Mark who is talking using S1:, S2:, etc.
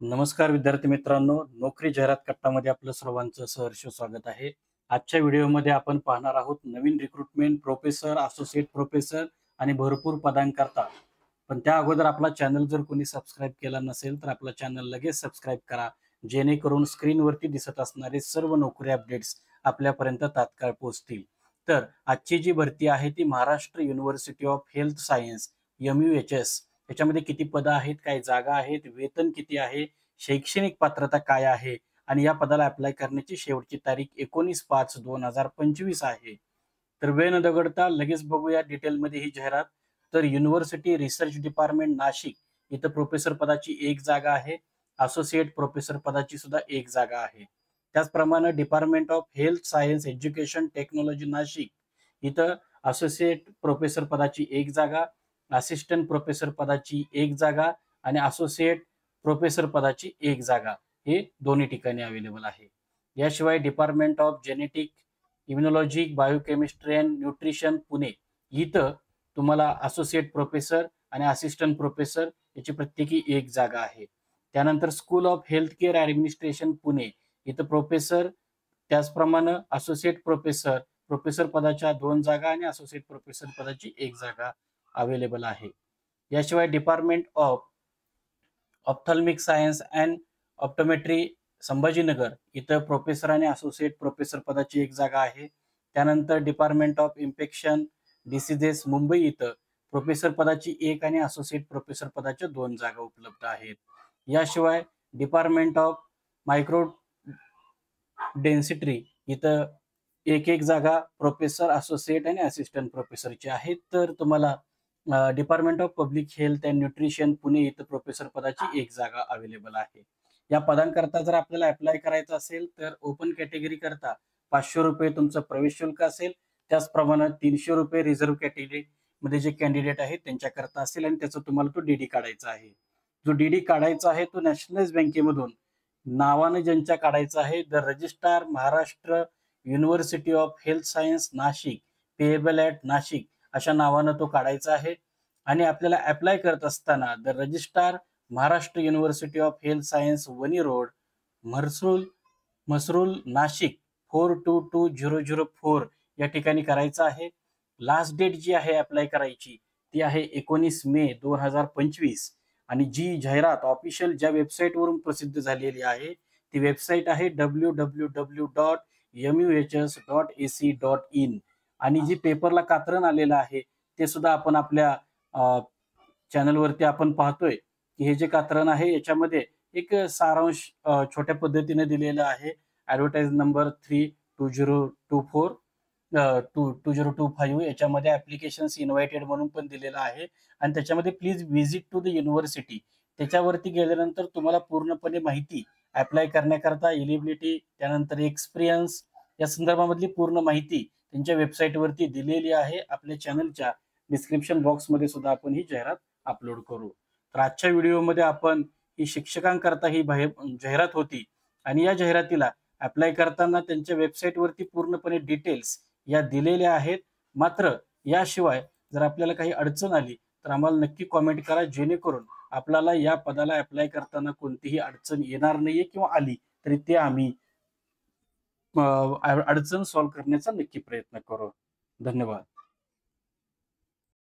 S1: नमस्कार विद्यार्थी मित्रांनो, नोकरी जाहिरात कट्टामध्ये आपलं सर्वांचं सहर्ष स्वागत आहे. आजच्या व्हिडिओमध्ये आपण पाहणार आहोत नवीन रिक्रुटमेंट प्रोफेसर, असोसिएट प्रोफेसर आणि भरपूर पदांकरता. पण त्या अगोदर आपला चॅनल जर कोणी सबस्क्राईब केला नसेल, तर आपला चॅनल लगेच सबस्क्राईब करा. जेणेकरून स्क्रीनवरती दिसत असणारे सर्व नोकरी अपडेट्स आपल्यापर्यंत तात्काळ पोहोचतील. तर आजची जी भरती आहे ती Maharashtra university of health science MUHS याच्यामध्ये किती पदं आहेत, काय जागा आहेत, वेतन किती आहे, शैक्षणिक पात्रता काय आहे आणि या पदाला अप्लाय करण्याची शेवटची तारीख 19/5/2025 आहे. तर वेळ न दवडता लगेच बघूया डिटेलमध्ये ही जाहिरात. तर युनिव्हर्सिटी रिसर्च डिपार्टमेंट नाशिक इथं प्रोफेसर पदाची एक जागा आहे. असोसिएट प्रोफेसर पदाची सुद्धा एक जागा आहे. त्याचप्रमाणे department of health science education technology Nashik इथं असोसिएट प्रोफेसर पदाची एक जागा, असिस्टंट प्रोफेसर पदाची एक जागा आणि असोसिएट प्रोफेसर पदाची एक जागा हे दोन्ही ठिकाणी अवेलेबल आहे. याशिवाय department of genetic, immunology, biochemistry and nutrition Pune इथं तुम्हाला असोसिएट प्रोफेसर आणि असिस्टंट प्रोफेसर याची प्रत्येकी एक जागा आहे. त्यानंतर school of health care administration Pune इथं प्रोफेसर, त्याचप्रमाणे असोसिएट प्रोफेसर, प्रोफेसर पदाच्या 2 जागा आणि असोसिएट प्रोफेसर पदाची एक जागा अवेलेबल आहे. याशिवाय department of ophthalmic science and optometry Sambhajinagar इथं प्रोफेसर आणि असोसिएट प्रोफेसर पदाची एक जागा आहे. त्यानंतर department of infection diseases Mumbai इथं प्रोफेसर पदाची एक आणि असोसिएट प्रोफेसर पदाच्या 2 जागा उपलब्ध आहेत. याशिवाय डिपार्टमेंट ऑफ मायक्रो डेन्सिटी इथं एक जागा प्रोफेसर, असोसिएट आणि असिस्टंट प्रोफेसरची आहेत. तर तुम्हाला department of public health and nutrition Pune इथं प्रोफेसर पदाची एक जागा अवेलेबल आहे. या पदांकरता जर आपल्याला अप्लाय करायचं असेल तर ओपन कॅटेगरी करता ₹500 तुमचं प्रवेश शुल्क असेल. त्याचप्रमाणे ₹300 रिझर्व्ह कॅटेगरीमध्ये जे कॅन्डिडेट आहेत त्यांच्याकरता असेल आणि त्याचा तुम्हाला तो डी काढायचा आहे. जो डी काढायचा आहे तो नॅशनलाइज बँकेमधून नावानं ज्यांच्या काढायचा आहे the registrar Maharashtra university of health science Nashik, payable at Nashik अशा नावानं तो काढायचा आहे. आणि आपल्याला अप्लाय करत असताना the registrar Maharashtra university of health science Wani road, Mhasrul Nashik 422004 या ठिकाणी करायचं आहे. लास्ट डेट जी आहे अप्लाय करायची ती आहे 19 मे 2025 आणि जी जाहिरात ऑफिशियल ज्या वेबसाईटवरून प्रसिद्ध झालेली आहे ती वेबसाईट आहे www.muhs.ac.in आणि जी पेपरला कात्रण आलेलं आहे ते सुद्धा आपण आपल्या चॅनलवरती आपण पाहतोय की हे जे कात्रण आहे याच्यामध्ये एक सारांश छोट्या पद्धतीने दिलेला आहे. ॲडव्हर्टाइज नंबर 2025 याच्यामध्ये ॲप्लिकेशन्स इन्व्हायटेड म्हणून पण दिलेलं आहे आणि त्याच्यामध्ये please visit to the university त्याच्यावरती गेल्यानंतर तुम्हाला पूर्णपणे माहिती अप्लाय करण्याकरता एलिजिबिलिटी, त्यानंतर एक्सपिरियन्स या संदर्भामधली पूर्ण माहिती त्यांच्या वेबसाईटवरती दिलेली आहे. आपल्या चॅनलच्या डिस्क्रिप्शन बॉक्समध्ये सुद्धा आपण ही जाहिरात अपलोड करू. तर आजच्या व्हिडिओमध्ये आपण ही शिक्षकांकरता ही जाहिरात होती आणि या जाहिरातीला अप्लाय करताना त्यांच्या वेबसाईटवरती पूर्णपणे डिटेल्स या दिलेल्या आहेत. मात्र याशिवाय जर आपल्याला काही अडचण आली तर आम्हाला नक्की कॉमेंट करा, जेणेकरून आपल्याला या पदाला अप्लाय करताना कोणतीही अडचण येणार नाहीये किंवा आली तरी ते आम्ही अडचण सॉल्व्ह करण्याचा नक्की प्रयत्न करू. धन्यवाद.